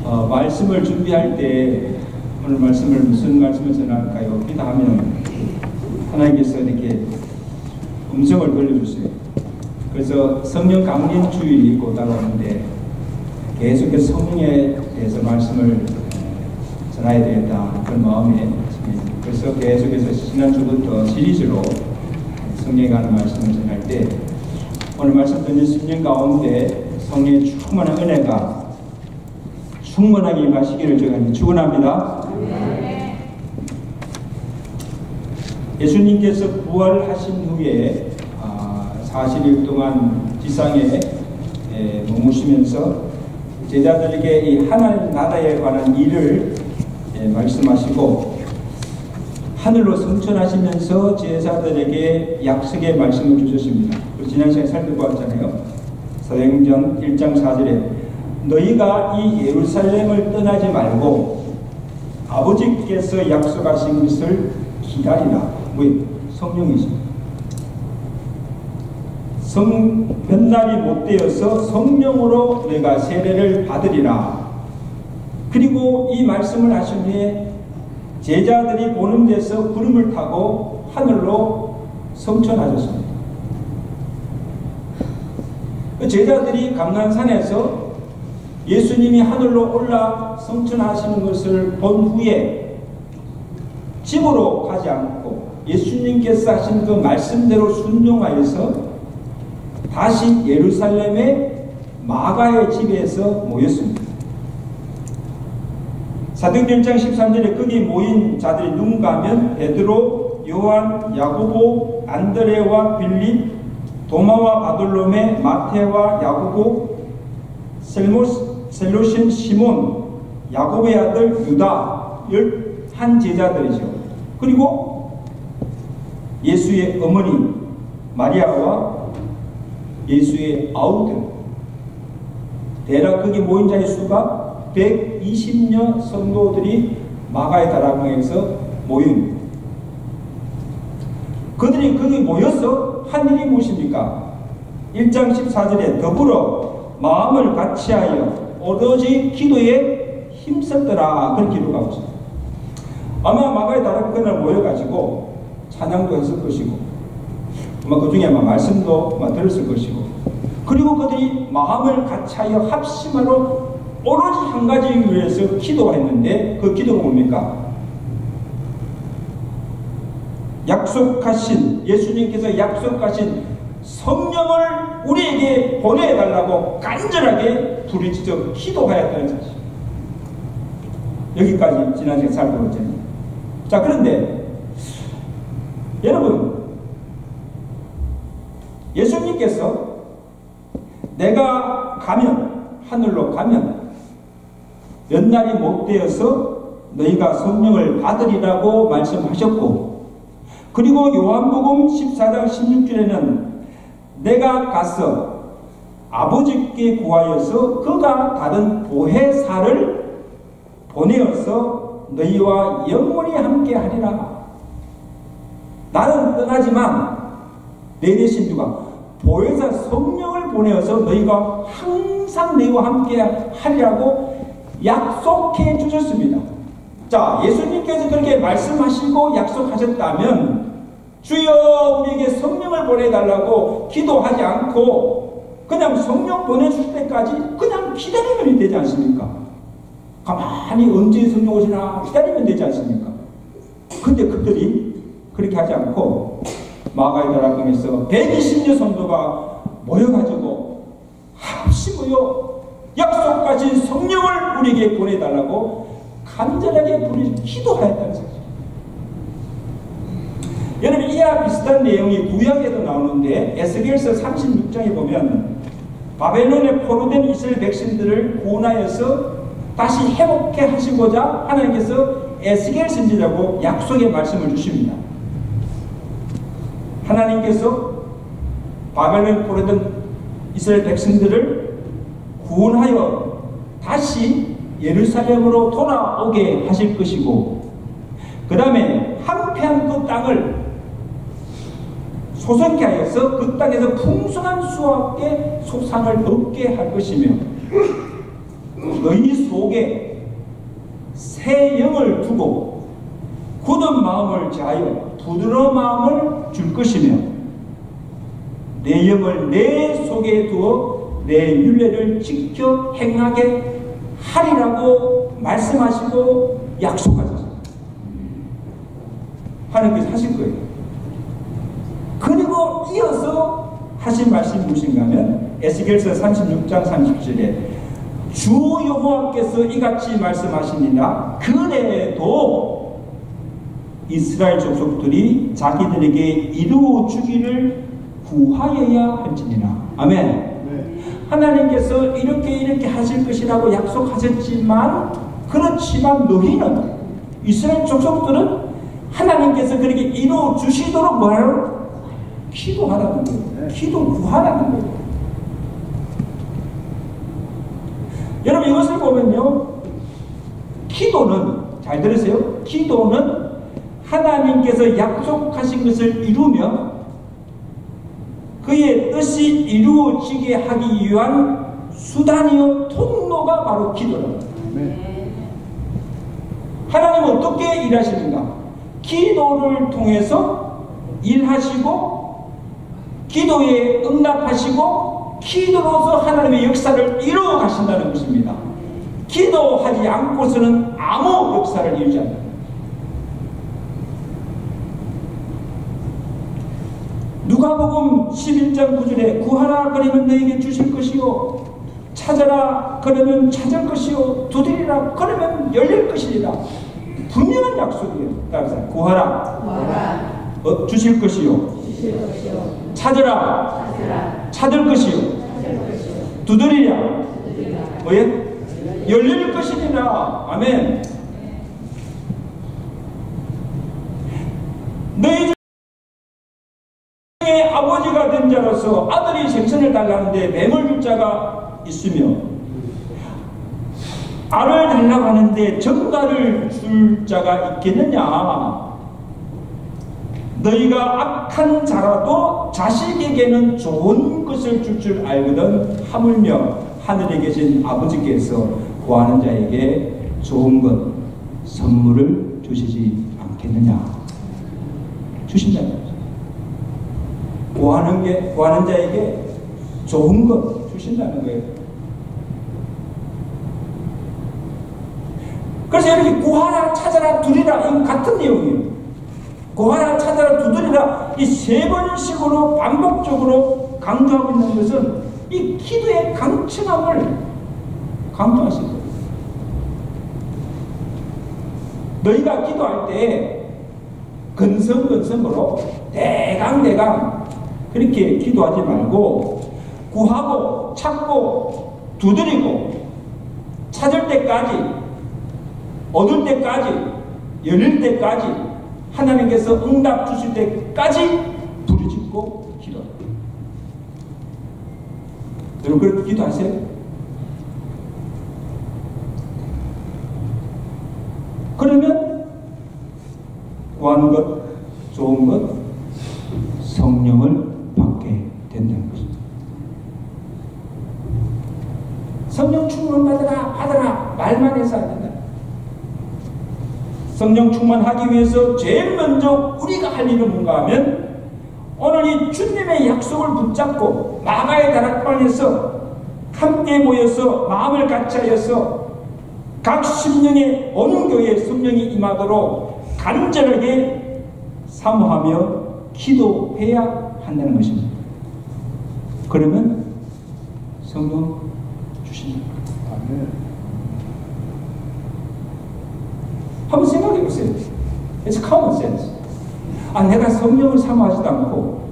말씀을 준비할 때 오늘 말씀을 무슨 말씀을 전할까요? 기도하면 하나님께서 이렇게 음성을 돌려주세요. 그래서 성령 강림 주일이 곧 다가오는데 계속해서 성령에 대해서 말씀을 전해야 되겠다 그런 마음에 그래서 계속해서 지난주부터 시리즈로 성령에 관한 말씀을 전할 때 오늘 말씀 드린 성령 가운데 성령의 충만한 은혜가 충만하게 임하시기를 제가 축원합니다. 예수님께서 부활하신 후에 40일 동안 지상에 머무시면서 제자들에게 이 하나님 나라에 관한 일을 말씀하시고 하늘로 승천하시면서 제자들에게 약속의 말씀을 주셨습니다. 지난 시간에 살펴보았잖아요. 사도행전 1장 4절에 너희가 이 예루살렘을 떠나지 말고 아버지께서 약속하신 것을 기다리라. 성령이십니다. 변날이 못 되어서 성령으로 너희가 세례를 받으리라. 그리고 이 말씀을 하신 후에 제자들이 보는 데서 구름을 타고 하늘로 승천하셨습니다. 제자들이 감난산에서 예수님이 하늘로 올라 승천하시는 것을 본 후에 집으로 가지 않고 예수님께서 하신 그 말씀대로 순종하여서 다시 예루살렘의 마가의 집에서 모였습니다. 사도행전 1장 13절에 거기 모인 자들이 누군가 하면 베드로, 요한, 야고보, 안드레와 빌립, 도마와 바돌로메, 마테와 야고보, 셀로신 시몬, 야고보의 아들 유다, 11 제자들이죠. 그리고 예수의 어머니 마리아와 예수의 아우들, 대략 거기 모인 자의 수가 120여 성도들이 마가의 다락방에서 모인, 그들이 거기 모여서 한 일이 무엇입니까? 1장 14절에 더불어 마음을 같이하여 오로지 기도에 힘썼더라. 그런 기록하고 있습니다. 아마 마가의 다락방에 모여가지고 찬양도 했을 것이고 아마 그 중에 아마 말씀도 아마 들었을 것이고, 그리고 그들이 마음을 같이하여 합심하러 오로지 한 가지를 위해서 기도했는데 그 기도가 뭡니까? 약속하신, 예수님께서 약속하신 성령을 우리에게 보내달라고 간절하게 부르짖어 기도하였다는 사실. 여기까지 지난 시간에 살펴봤잖아요. 자, 그런데 여러분, 예수님께서 내가 가면, 하늘로 가면 몇 날이 못 되어서 너희가 성령을 받으리라고 말씀하셨고, 그리고 요한복음 14장 16절에는 내가 가서 아버지께 구하여서 그가 다른 보혜사를 보내어서 너희와 영원히 함께 하리라. 나는 떠나지만 내 대신 누가? 보혜사 성령을 보내어서 너희가 항상 너희와 함께 하리라고 약속해 주셨습니다. 자, 예수님께서 그렇게 말씀하시고 약속하셨다면 주여 우리에게 성령을 보내달라고 기도하지 않고 그냥 성령 보내줄 때까지 그냥 기다리면 되지 않습니까? 가만히 언제 성령 오시나 기다리면 되지 않습니까? 근데 그들이 그렇게 하지 않고 마가의 다락방에서 120여 성도가 모여가지고 합심하여 약속하신 성령을 우리에게 보내달라고 간절하게 기도하였다는 사실. 여러분, 이와 비슷한 내용이 구약에도 나오는데 에스겔서 36장에 보면 바벨론에 포로된 이스라엘 백성들을 구원하여서 다시 회복해 하시고자 하나님께서 에스겔 선지자라고 약속의 말씀을 주십니다. 하나님께서 바벨론에 포로된 이스라엘 백성들을 구원하여 다시 예루살렘으로 돌아오게 하실 것이고, 그 다음에 한패한 그 땅을 소성케 하여서 그 땅에서 풍성한 수확의 소산을 얻게 할 것이며, 너희 속에 새 영을 두고 굳은 마음을 제하여 부드러운 마음을 줄 것이며 내 영을 내 속에 두어 내 율례를 지켜 행하게 하리라고 말씀하시고 약속하셨습니다. 하나님께서 하신 거예요. 그리고 이어서 하신 말씀이 무엇인가 하면 에스겔서 36장 30절에 주 여호와께서 이같이 말씀하시니라. 그래도 이스라엘 족속들이 자기들에게 이루어 주기를 구하여야 할지니라. 아멘. 네. 하나님께서 이렇게 하실 것이라고 약속하셨지만, 그렇지만 너희는, 이스라엘 족속들은 하나님께서 그렇게 이루어 주시도록 뭐라고? 기도하라는 거예요. 네. 기도 구하라는 거예요. 여러분 이것을 보면요, 기도는, 잘 들으세요, 기도는 하나님께서 약속하신 것을 이루며 그의 뜻이 이루어지게 하기 위한 수단이요 통로가 바로 기도랍니다. 하나님은 어떻게 일하시는가? 기도를 통해서 일하시고 기도에 응답하시고 기도로서 하나님의 역사를 이루어 가신다는 것입니다. 기도하지 않고서는 아무 역사를 이루지 않는다. 누가복음 11장 9절에 구하라 그러면 너에게 주실 것이요 찾아라 그러면 찾을 것이요 두드리라 그러면 열릴 것이리라. 분명한 약속이에요. 따라서 구하라 주실 것이요 찾으라 찾을 것이요 두드리라 뭐예? 열릴 것이니라. 아멘. 너희 중에 아버지가 된 자로서 아들이 생선을 달라는데 뱀을 줄 자가 있으며 알을 달라고 하는데 정갈을 줄 자가 있겠느냐? 너희가 악한 자라도 자식에게는 좋은 것을 줄 줄 알거든 하물며 하늘에 계신 아버지께서 구하는 자에게 좋은 것 선물을 주시지 않겠느냐? 주신다는 거죠. 구하는 자에게 좋은 것 주신다는 거예요. 그래서 이렇게 구하라 찾아라 두드리라 이건 같은 내용이에요. 구하라 찾아라 두드리라 이 세 번씩으로 반복적으로 강조하고 있는 것은 이 기도의 강청함을 강조하신 거예요. 너희가 기도할 때 근성근성으로 대강 그렇게 기도하지 말고 구하고 찾고 두드리고 찾을 때까지 얻을 때까지 열릴 때까지 하나님께서 응답 주실 때까지 부르짖고 기도합니다. 여러분 그렇게 기도하세요? 그러면 구하는 것, 좋은 것, 성령을 받게 된다는 것입니다. 성령 충만 받아라 말만 해서 안 된다. 성령 충만하기 위해서 제일 먼저 우리가 할 일은 뭔가 하면 오늘 이 주님의 약속을 붙잡고 마가의 다락방에서 함께 모여서 마음을 같이하여서 각 심령의 온 교회에 성령이 임하도록 간절하게 사모하며 기도해야 한다는 것입니다. 그러면 성령 주십니다. 한번 생각해 보세요. It's common sense. 내가 성령을 사모하지도 않고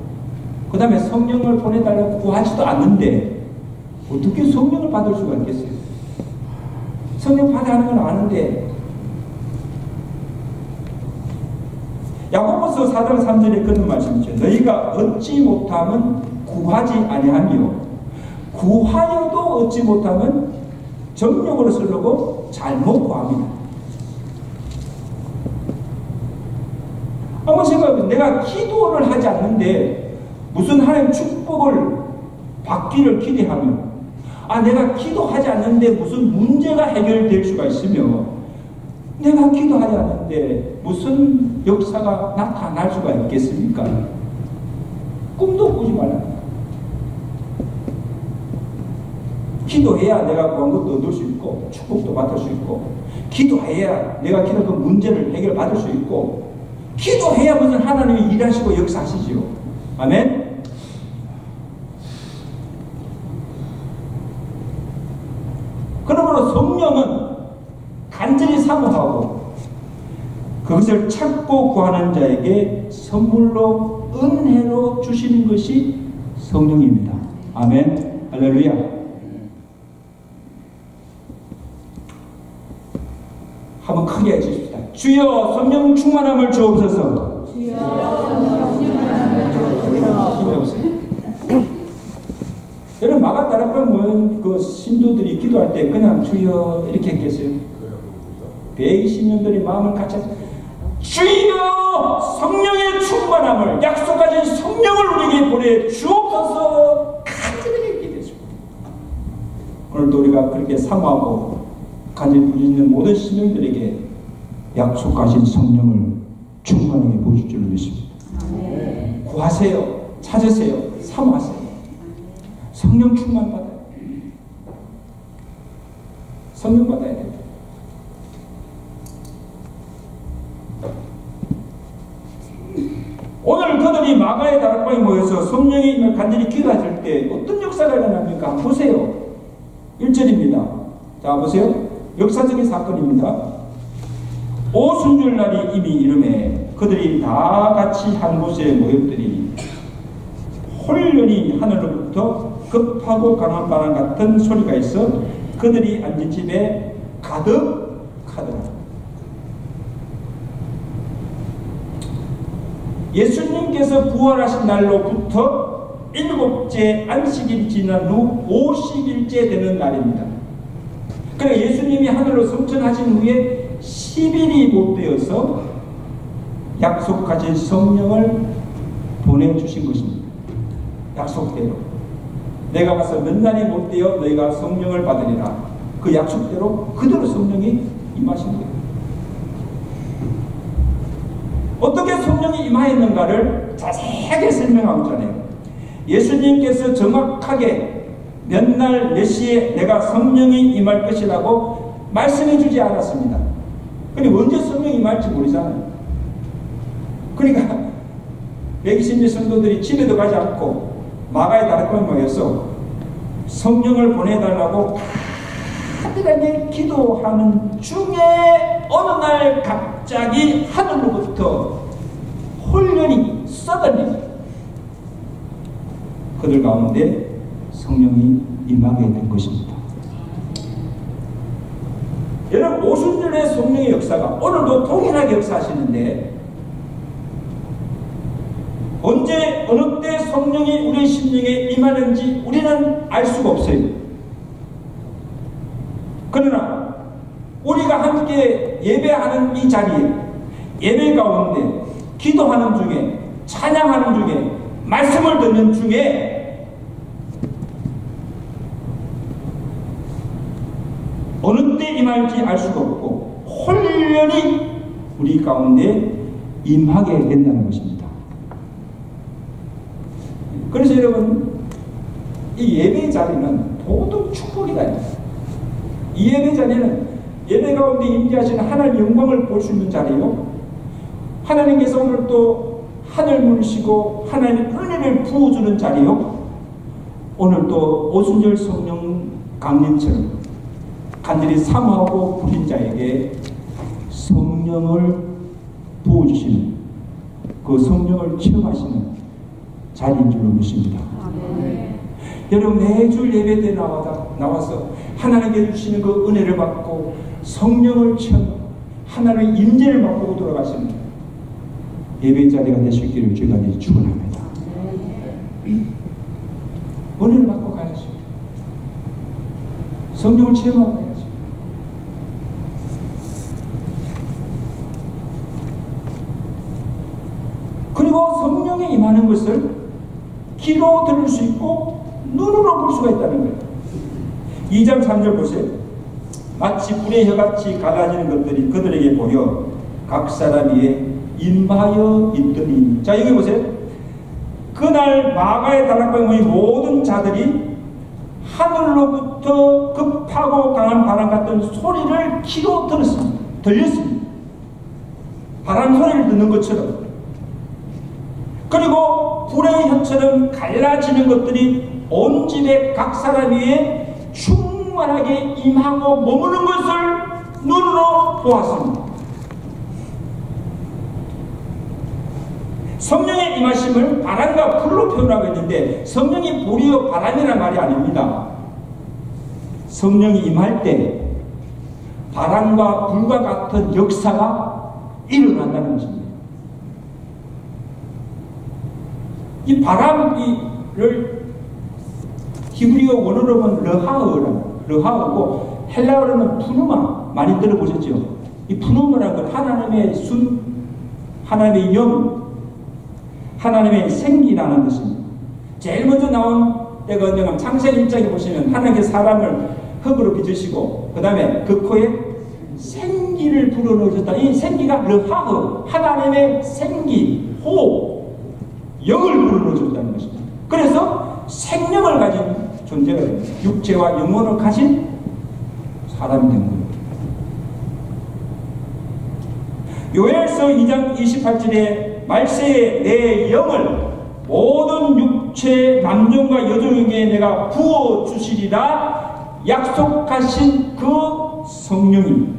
그 다음에 성령을 보내달라고 구하지도 않는데 어떻게 성령을 받을 수가 있겠어요? 성령 받아야 하는 건 아는데. 야고보서 4장 3절에 그런 말씀이죠. 너희가 얻지 못하면 구하지 아니하며 구하여도 얻지 못하면 정욕으로 쓰려고 잘못 구합니다. 한번 생각해보세요. 내가 기도를 하지 않는데 무슨 하나님 축복을 받기를 기대하며 내가 기도하지 않는데 무슨 문제가 해결될 수가 있으며, 내가 기도하지 않는데 무슨 역사가 나타날 수가 있겠습니까? 꿈도 꾸지 말라. 기도해야 내가 구한 것도 얻을 수 있고 축복도 받을 수 있고, 기도해야 내가 기도한 그 문제를 해결받을 수 있고, 기도해야 무슨 하나님이 일하시고 역사하시지요. 아멘. 그러므로 성령은 간절히 사모하고 그것을 찾고 구하는 자에게 선물로 은혜로 주시는 것이 성령입니다. 아멘. 할렐루야. 한번 크게 해주십시다. 주여 성령 충만함을 주옵소서. 주여 성령 충만함을 주옵소서. 여러분, 마가다락방 모인 그 신도들이 기도할 때 그냥 주여 이렇게 했겠어요? 120년들이 마음을 같이 주여 성령의 충만함을, 약속하신 성령을 우리에게 보내 주옵소서 간절히 기도했습니다. 오늘도 우리가 그렇게 사모하고 간절히 부르짖는 모든 신령들에게 약속하신 성령을 충만하게 보실 줄 믿습니다. 구하세요. 찾으세요. 사모하세요. 성령 충만 받아요. 성령 받아야 돼요. 오늘 그들이 마가의 다락방에 모여서 성령의 임을 간절히 기도하실 때 어떤 역사가 일어납니까? 보세요. 1절입니다. 자, 보세요. 역사적인 사건입니다. 오순절날이 이미 이름에 그들이 다 같이 한 곳에 모였더니 홀연히 하늘로부터 급하고 강한 바람 같은 소리가 있어 그들이 앉은 집에 가득하더라. 예수님께서 부활하신 날로부터 7째 안식일이 지난 후 50일째 되는 날입니다. 그러니까 예수님이 하늘로 승천하신 후에 10일이 못 되어서 약속하신 성령을 보내주신 것입니다. 약속대로 내가 가서 몇 날이 못 되어 너희가 성령을 받으리라. 그 약속대로 그대로 성령이 임하신 거예요. 어떻게 성령이 임하였는가를 자세하게 설명하고 전해요. 예수님께서 정확하게 몇 날 몇 시에 내가 성령이 임할 것이라고 말씀해 주지 않았습니다. 그런데 언제 성령이 임할지 모르잖아요. 그러니까 120명 성도들이 집에도 가지 않고 마가의 다락방에 모여서 성령을 보내달라고 간절하게 기도하는 중에 어느 날 갑자기 하늘로부터 홀연히 suddenly 그들 가운데 성령이 임하게 된 것입니다. 여러분, 오순절의 성령의 역사가 오늘도 동일하게 역사하시는데 언제 어느 때 성령이 우리 심령에 임하는지 우리는 알 수가 없어요. 그러나 우리가 함께 예배하는 이 자리에, 예배 가운데 기도하는 중에, 찬양하는 중에, 말씀을 듣는 중에 어느 때 임할지 알 수가 없고 홀연히 우리 가운데 임하게 된다는 것입니다. 그래서 여러분, 이 예배 자리는 모두 축복이다. 이 예배 자리는 예배 가운데 임재하시는 하나님의 영광을 볼 수 있는 자리요. 하나님께서 오늘 또 하늘 물으시고 하나님의 은혜를 부어주는 자리요. 오늘 또 오순절 성령 강림처럼 간절히 사모하고 부린 자에게 성령을 부어주시는, 그 성령을 체험하시는 자리인 줄로 믿습니다. 여러분, 매주 예배 때 나와서 하나님께 주시는 그 은혜를 받고 성령을 체험하고 하나님의 임재를 맛보고 돌아가시는 예배 자리가 되시기를 주가 축원합니다. 은혜를 받고 가야죠. 성령을 체험하고 가야죠. 그리고 성령이 임하는 것을 귀로 들을 수 있고 눈으로 볼 수가 있다는 거예요. 2장 3절 보세요. 마치 불의 혀같이 갈라지는 것들이 그들에게 보여 각 사람 위에 임하여 있더니. 자, 여기 보세요. 그날 마가의 다락방의 모든 자들이 하늘로부터 급하고 강한 바람 같은 소리를 귀로 들렸습니다. 바람 소리를 듣는 것처럼. 그리고 불의 혀처럼 갈라지는 것들이 온 집에 각 사람 위에 충만하게 임하고 머무는 것을 눈으로 보았습니다. 성령의 임하심을 바람과 불로 표현하고 있는데 성령이 불이요 바람이란 말이 아닙니다. 성령이 임할 때 바람과 불과 같은 역사가 일어난다는 것입니다. 이 바람을 히브리어 원어로 보면 르하우고 헬라어로는 푸누마, 많이 들어보셨죠? 이 푸누마라는 건 하나님의 순, 하나님의 영, 하나님의 생기라는 뜻입니다. 제일 먼저 나온 때가 언젠가 창세기 1장에 보시면 하나님의 사람을 흙으로 빚으시고 그 다음에 그 코에 생기를 불어넣으셨다. 이 생기가 르하우, 하나님의 생기, 호흡, 영을 불어넣어줬다는 것입니다. 그래서 생명을 가진 존재가 됩니다. 육체와 영혼을 가진 사람이 된 겁니다. 요엘서 2장 28절에 말세에 내 영을 모든 육체 남종과 여종에게 내가 부어주시리라 약속하신 그 성령이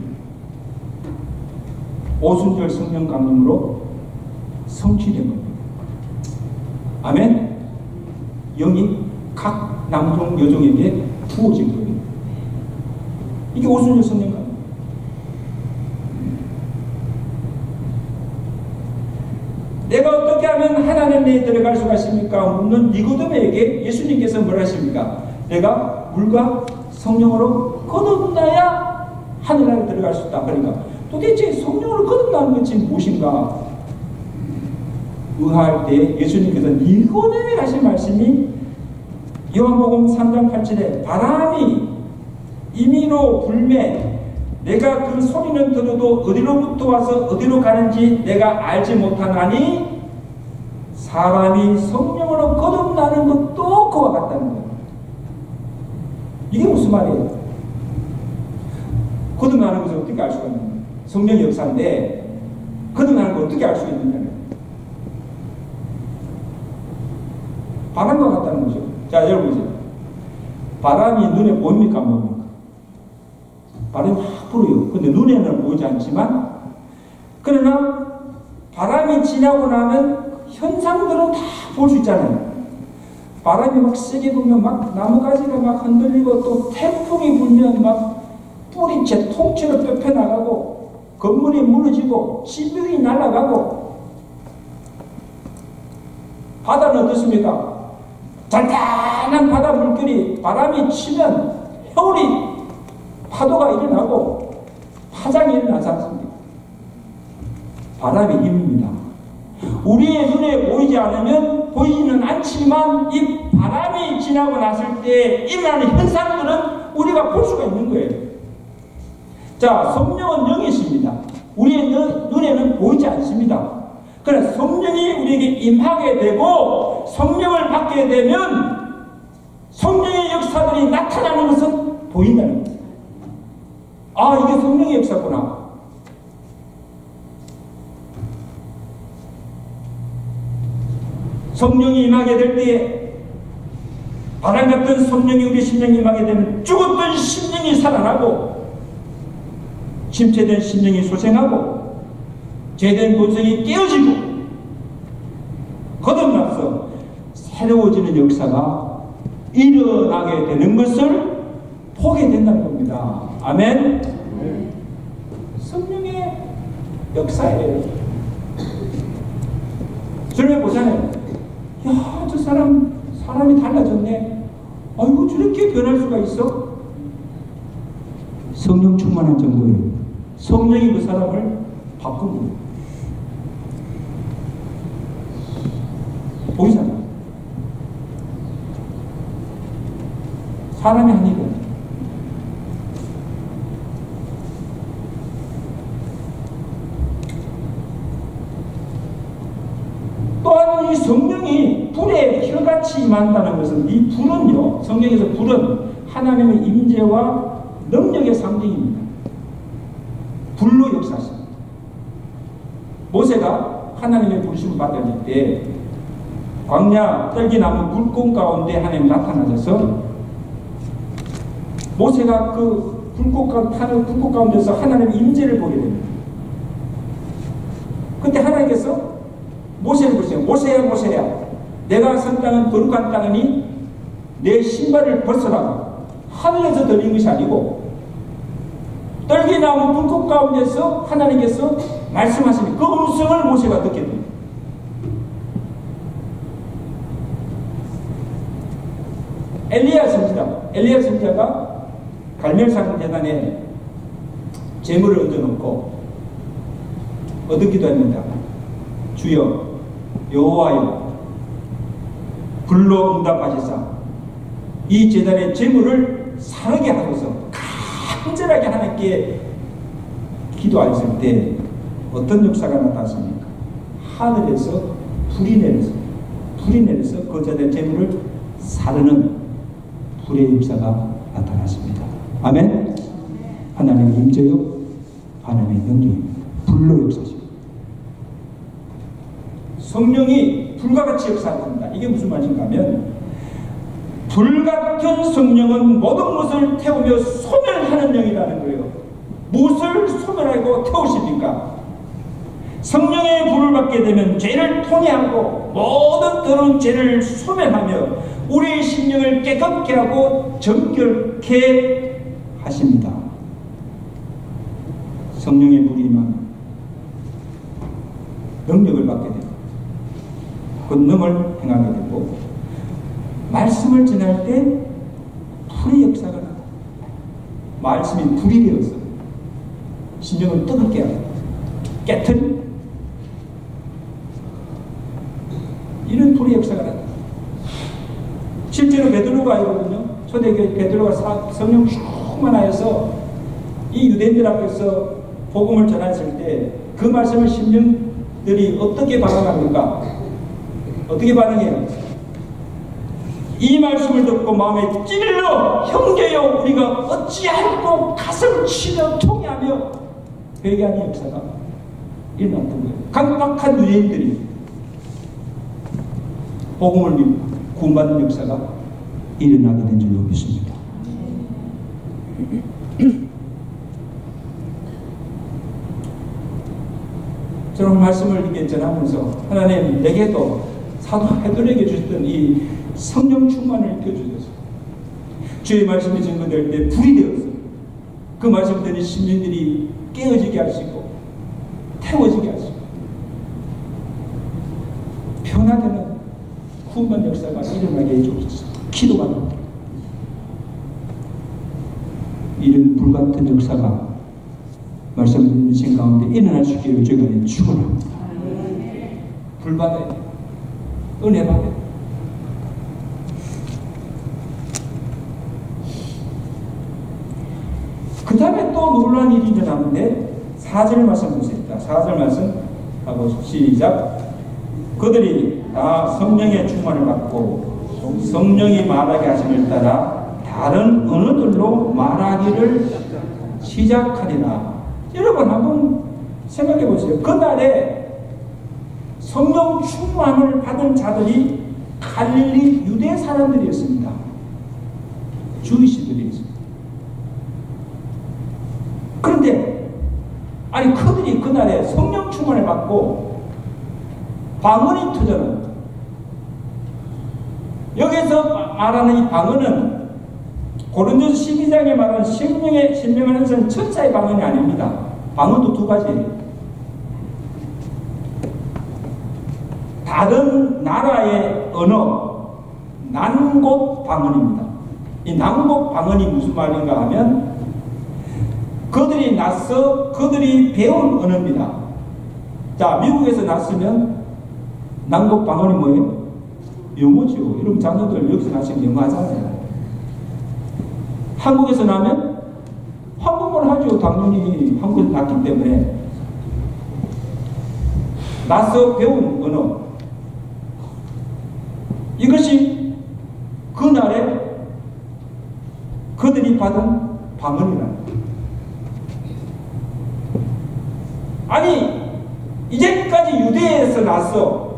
오순절 성령 강림으로 성취된 겁니다. 아멘. 영이 각 남종 여종에게 부어진 거예요. 이게 오순절 성령 강림. 내가 어떻게 하면 하나님 내에 들어갈 수가 있습니까? 묻는 니고데모에게 예수님께서 뭘 하십니까? 내가 물과 성령으로 거듭나야 하늘나라에 들어갈 수 있다. 그러니까 도대체 성령으로 거듭나는 것이 무엇인가? 의아할 때 예수님께서 니고데모에게 하신 말씀이 요한복음 3장 8절에 바람이 임의로 불매 내가 그 소리는 들어도 어디로부터 와서 어디로 가는지 내가 알지 못하나니 사람이 성령으로 거듭나는 것도 그와 같다는 거예요. 이게 무슨 말이에요? 거듭나는 것을 어떻게 알 수가 있는 거예요? 성령의 역사인데 거듭나는 걸 어떻게 알 수 있느냐? 바람과 같다는 거죠. 자, 여러분 보세요. 바람이 눈에 보입니까? 안 보입니까? 바람이 확 불어요. 근데 눈에는 보이지 않지만, 그러나 바람이 지나고 나면 현상들은 다 볼 수 있잖아요. 바람이 막 세게 불면 막 나무가지가 막 흔들리고 또 태풍이 불면 막 뿌리채 통째로 뼈펴나가고 건물이 무너지고 지붕이 날아가고. 바다는 어떻습니까? 잔잔한 바다 물결이 바람이 치면 해오리 파도가 일어나고 파장이 일어나지 않습니까? 바람의 힘입니다. 우리의 눈에 보이지 않으면 보이지는 않지만 이 바람이 지나고 났을 때 일어나는 현상들은 우리가 볼 수가 있는 거예요. 자, 성령은 영이십니다. 우리의 눈에는 보이지 않습니다. 그래서 성령이 우리에게 임하게 되고 성령을 받게 되면 성령의 역사들이 나타나는 것은 보인다는 거예요. 아, 이게 성령의 역사구나. 성령이 임하게 될 때에 바람 같은 성령이 우리 심령에 임하게 되면 죽었던 심령이 살아나고 침체된 심령이 소생하고 죄된 본성이 깨어지고 거듭나서 새로워지는 역사가 일어나게 되는 것을 보게 된다는 겁니다. 아멘. 성령의 역사예요. 저를 보잖아요. 야, 저 사람이 달라졌네. 아이고, 저렇게 변할 수가 있어? 성령 충만한 정도예요. 성령이 그 사람을 바꾼 거예요. 보이잖아. 사람이 아니고 여러분, 이 성령이 불에 혀같이 임한다는 것은, 이 불은요, 성경에서 불은 하나님의 임재와 능력의 상징입니다. 불로 역사하십니다. 모세가 하나님의 부르심을 받을 때 광야 떨기나무 불꽃 가운데 하나님이 나타나셔서 모세가 그 불꽃 가운데서 하나님의 임재를 보게 됩니다. 그때 하나님께서 모세를 부르시죠. 모세야, 모세야, 내가 선 땅은 거룩한 땅이니 내 신발을 벗으라고. 하늘에서 들린 것이 아니고 떨기나무 불꽃 가운데서 하나님께서 말씀하시니 그 음성을 모세가 듣게 됩니다. 엘리야 선지자가 갈멜산 제단에 재물을 얻어놓고 얻기도 했습니다. 주여 여호와여, 불로 응답하시사 이 제단의 재물을 사르게 하소서. 간절하게 하나님께 기도하였을 때 어떤 역사가 나타났습니까? 하늘에서 불이 내려서 그 제단의 재물을 사르는 불의 역사가 나타났습니다. 아멘. 하나님의 임재요, 하나님의 능력입니다. 불로 역사십니다. 성령이 불과 같이 역사합니다. 이게 무슨 말인가 하면, 불같은 성령은 모든 것을 태우며 소멸하는 영이라는 거예요. 무엇을 소멸하고 태우십니까? 성령의 불을 받게 되면 죄를 통회하고 모든 더러운 죄를 소멸하며 우리의 심령을 깨끗게 하고 정결케 하십니다. 성령의 불이 임하면 능력을 받게 되고 권능을 행하게 되고, 말씀을 전할 때 불의 역사가 나타납니다. 말씀이 불이 되어서 심령을 뜨겁게 하고 깨트립니다. 이런 불의 역사가 나타납니다. 실제로 베드로가 알거든요. 초대교회 베드로가 성령 충만하여서 이 유대인들 앞에서 복음을 전했을 때 그 말씀을 심령들이 어떻게 반응합니까? 어떻게 반응해요? 이 말씀을 듣고 마음에 찔러 형제여 우리가 어찌할꼬 가슴을 치며 통회하며 회개하는 역사가 일어났던 거예요. 강박한 유대인들이 복음을 믿고 구원받는 역사가 일어나게 된 줄로 믿습니다. 저는 말씀을 이렇게 전하면서 하나님 내게도 사도 베드로에게 주셨던 이 성령 충만을 펴주셔서 주의 말씀이 증거될 때 불이 되어서 그 말씀 들은 심령들이 깨어지게 하시고 태워지게 하시고 변화되는 구원받는 역사가 일어나게 해주옵소서. 기도합니다. 이런 불같은 역사가 말씀을 듣는 신 가운데 일어날 수 있기를 주님께 축원합니다. 불 받아야 돼요. 은혜 받아야 돼요. 그 다음에 또 놀라운 일이 일어나는데 4절 말씀 보세요. 4절 말씀 하고 시작. 그들이 다 성령의 충만을 받고 성령이 말하게 하심을 따라 다른 언어들로 말하기를 시작하리라. 여러분 한번 생각해 보세요. 그날에 성령 충만을 받은 자들이 갈릴리 유대 사람들이었습니다. 주이시들이었습니다. 그런데 아니 그들이 그날에 성령 충만을 받고 방언이 터져는, 여기서 말하는 이 방언은 고린도서 12장에 말하는 신명한 현상 천사의 방언이 아닙니다. 방언도 두 가지예요. 다른 나라의 언어, 난곡 방언입니다. 이 난곡 방언이 무슨 말인가 하면 그들이 나서 그들이 배운 언어입니다. 자, 미국에서 났으면 난곡 방언이 뭐예요? 영어죠. 여러분 자녀들 여기서 나시면 영어 하잖아요. 한국에서 나면 한국말 하죠. 당연히 한국에서 났기 때문에 나서 배운 언어, 이것이 그날에 그들이 받은 방언이라. 아니, 이제까지 유대에서 나서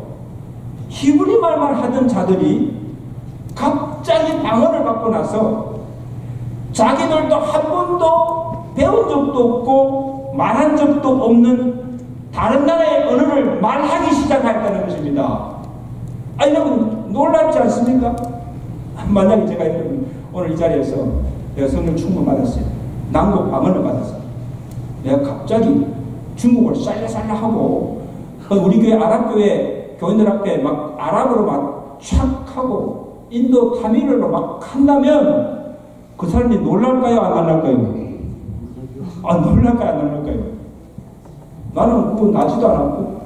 히브리 말만 하던 자들이 갑자기 방언을 받고 나서 자기들도 한 번도 배운 적도 없고 말한 적도 없는 다른 나라의 언어를 말하기 시작했다는 것입니다. 아니, 여러분 놀랍지 않습니까? 만약에 제가 오늘 이 자리에서 내가 성령 충만 받았어요. 난국 방언을 받았어요. 내가 갑자기 중국어를 쌀라쌀라하고 우리 교회 아랍교회 교인들 앞에 막 아랍어로 막 촥 하고 인도 타밀어로 막 한다면 그 사람이 놀랄까요? 안 놀랄까요? 아, 놀랄까요? 안 놀랄까요? 나는 그거 나지도 않았고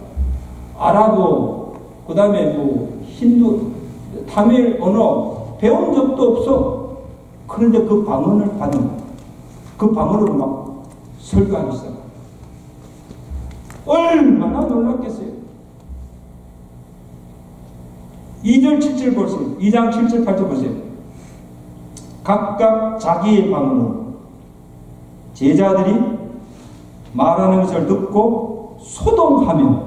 아랍어 그 다음에 뭐 힌두 타밀 언어 배운 적도 없어. 그런데 그 방언을 받은 그 방언으로 막 설교하기 시작. 얼마나 놀랐겠어요. 2절 7절 보세요. 2장 7절 8절 보세요. 각각 자기의 방언으로 제자들이 말하는 것을 듣고 소동하며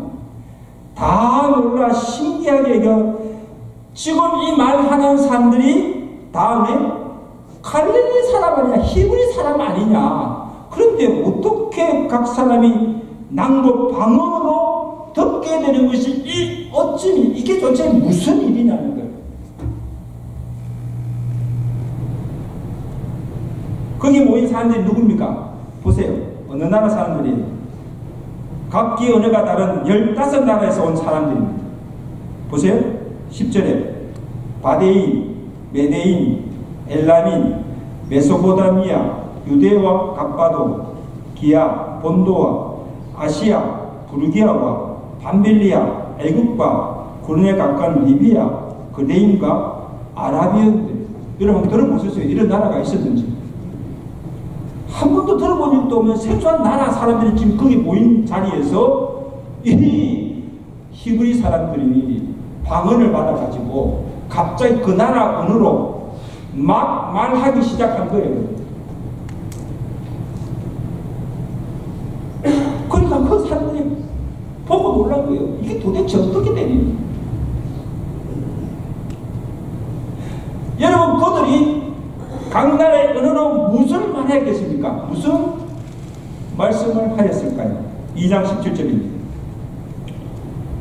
다 놀라 신기하게 여겨 지금 이 말하는 사람들이 다음에 갈릴리 사람 아니냐, 히브리 사람 아니냐. 그런데 어떻게 각 사람이 낭보 방언으로 듣게 되는 것이 이 어찌니 이게 도대체 무슨 일이냐는 거예요. 거기 모인 사람들이 누굽니까? 보세요. 어느 나라 사람들이 각기 언어가 다른 15나라에서 온 사람들입니다. 보세요. 10절에 바데인, 메데인, 엘라민, 메소포타미아, 유대와 갑바도, 기아, 본도와 아시아, 부르기아와 밤빌리아, 애국과 구른에 가까운 리비아, 그레인과 아라비아들. 여러분 들어보셨어요? 이런 나라가 있었는지. 한 번도 들어본 일도 없는 생소한 나라 사람들이 지금 거기 모인 자리에서 이 히브리 사람들이 방언을 받아가지고 갑자기 그 나라 언어로 막 말하기 시작한 거예요. 그러니까 그 사람들이 보고 놀란 거예요. 이게 도대체 어떻게 되니? 여러분 그들이 각 나라의 언어로 무슨 말을 했겠습니까? 무슨 말씀을 하였을까요? 2장 17절입니다.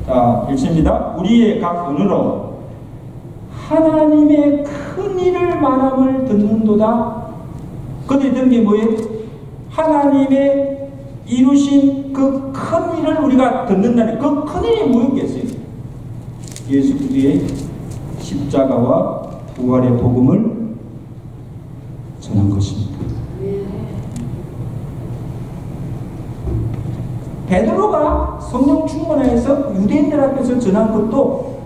자, 읽습니다. 우리의 각 언어로 하나님의 큰 일을 말함을 듣는도다. 그들이 듣는 게 뭐예요? 하나님의 이루신 그 큰 일을 우리가 듣는다는 그 큰 일이 뭐였겠어요? 예수 그리스도의 십자가와 부활의 복음을 전한 것입니다. 베드로가 성령 충만하여서 유대인들 앞에서 전한 것도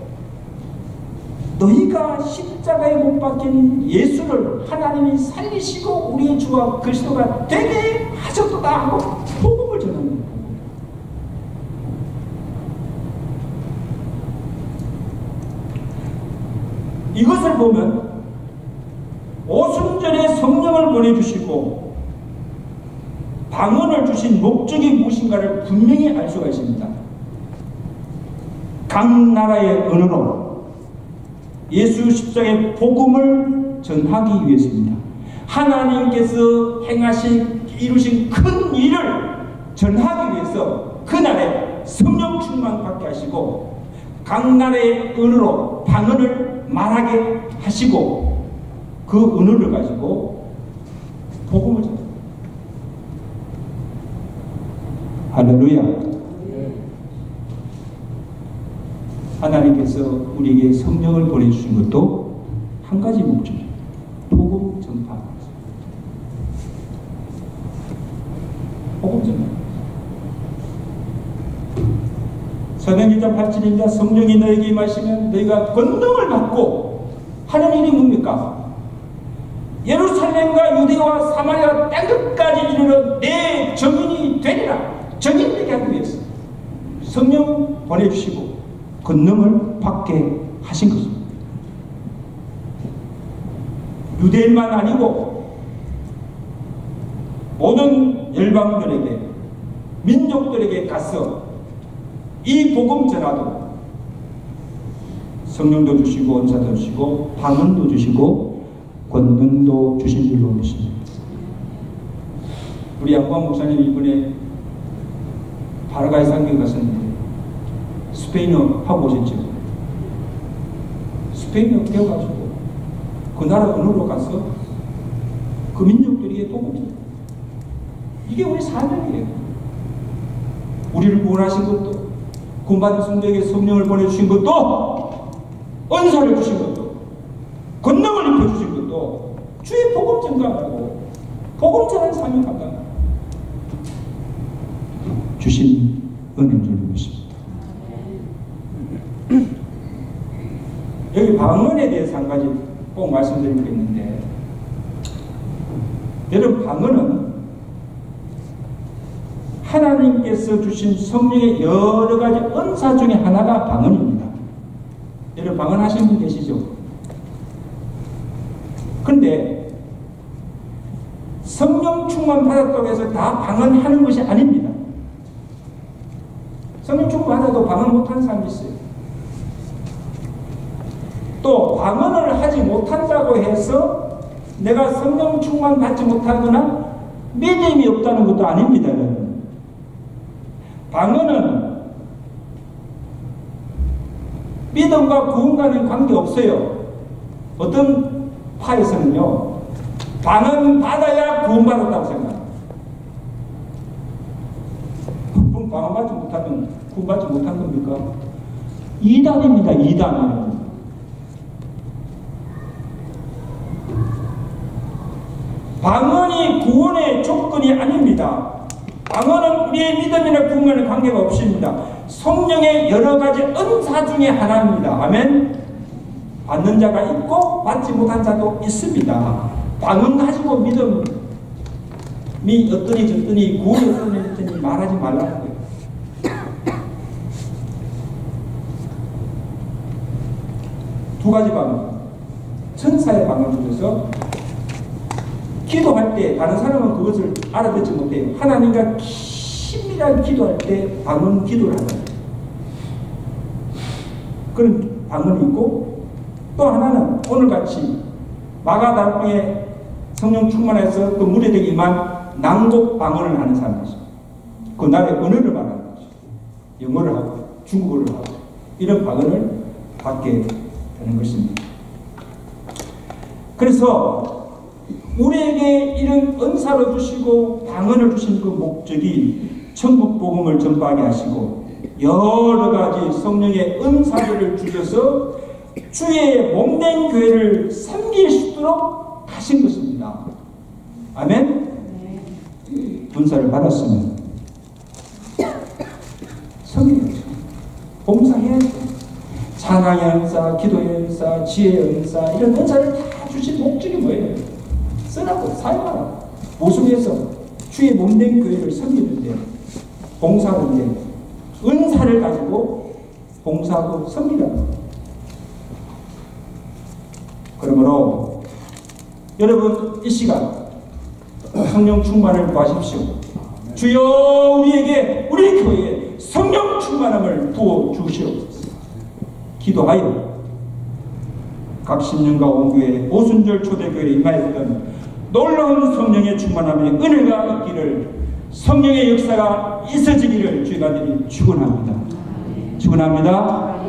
너희가 십자가에 못 박힌 예수를 하나님이 살리시고 우리의 주와 그리스도가 되게 하셨도다 하고 복음을 전하는 거예요. 이것을 보면 오순절에 성령을 보내주시고 방언을 주신 목적이 무엇인가를 분명히 알 수가 있습니다. 각 나라의 언어로 예수 십자가의 복음을 전하기 위해서입니다. 하나님께서 행하신 이루신 큰 일을 전하기 위해서 그날에 성령 충만 받게 하시고 각 나라의 언어로 방언을 말하게 하시고 그 언어를 가지고 복음을 전합니다. 할렐루야. 하나님께서 우리에게 성령을 보내주신 것도 한 가지 목적이에요. 복음 전파. 복음 전파. 사도행전 8절입니다. 성령이 너에게 임하시면 너희가 권능을 받고 하는 일이 뭡니까? 예루살렘과 유대와 사마리아 땅끝까지 이르러 내 증인이 되리라. 증인되게 하기 위해서 성령 보내주시고 권능을 받게 하신 것입니다. 유대인만 아니고 모든 열방들에게, 민족들에게 가서 이 복음 전하도록 성령도 주시고 은사도 주시고 방언도 주시고 권능도 주신 줄로 믿습니다. 우리 양광 목사님 이번에 파라과이 상경에 갔었는데 스페인어 하고 오셨죠. 스페인어 배워가지고 그 나라 언어로 가서 그 민족들에게 복음 전해. 이게 우리 사명이에요. 우리를 구원하신 것도, 구원받은 성도에게 성령을 보내주신 것도, 은사를 주신 것도, 권능을 입혀주신 것도 주의 복음 전가하고 복음 전하는 사명한다. 주신 은혜인 줄 믿습니다. 여기 방언에 대해서 한 가지 꼭 말씀드릴 게 있는데, 여러분, 방언은 하나님께서 주신 성령의 여러 가지 은사 중에 하나가 방언입니다. 여러분, 방언 하시는 분 계시죠? 그런데 성령 충만 받았다고 해서 다 방언하는 것이 아닙니다. 성령 충만 받아도 방언 못하는 사람이 있어요. 또 방언을 하지 못한다고 해서 내가 성령 충만 받지 못하거나 믿음이 없다는 것도 아닙니다. 방언은 믿음과 구원과는 관계없어요. 어떤 파에서는요, 방언 받아야 구원받았다고 생각합니다. 그럼 방언 받지 못하면 구원받지 못한 겁니까? 이단입니다. 이단. 방언이 구원의 조건이 아닙니다. 방언은 우리의 믿음이나 구원과는 관계가 없습니다. 성령의 여러 가지 은사 중에 하나입니다. 아멘. 받는 자가 있고 받지 못한 자도 있습니다. 방언 가지고 믿음이 어떠니 저떠니 구원이 어떠니 저떠니 말하지 말라는 거예요. 두 가지 방언. 천사의 방언 중에서 기도할 때 다른 사람은 그것을 알아듣지 못해요. 하나님과 긴밀하게 기도할 때 방언 기도를 하는 그런 방언이 있고, 또 하나는 오늘같이 마가다락방에 성령 충만해서 그 무리에게 임한 낭독 방언을 하는 사람이 있어요. 그 나라의 언어를 말하는 거죠. 영어를 하고 중국어를 하고 이런 방언을 받게 되는 것입니다. 그래서 우리에게 이런 은사를 주시고 방언을 주신 그 목적이 천국 복음을 전파하게 하시고 여러 가지 성령의 은사들을 주셔서 주의 몸된 교회를 섬길 수 있도록 하신 것입니다. 아멘? 은사를 받았으면 섬겨야죠. 봉사해야죠. 찬양의 은사, 기도의 은사, 지혜의 은사, 이런 은사를 다 주신 목적이 뭐예요? 쓰라고, 사용하라고. 모습에서 주의 몸된 교회를 섬기는데, 봉사하는데 은사를 가지고 봉사하고 섬기라는 거예요. 그러므로 여러분 이 시간 성령 충만을 구하십시오. 주여 우리에게, 우리 교회에 성령 충만함을 부어주시옵소서. 기도하여 각 신령과 온교회 오순절 초대교회에 임하였던 놀라운 성령의 충만함의 은혜가 있기를, 성령의 역사가 있어지기를 주의 간절히 축원합니다. 축원합니다.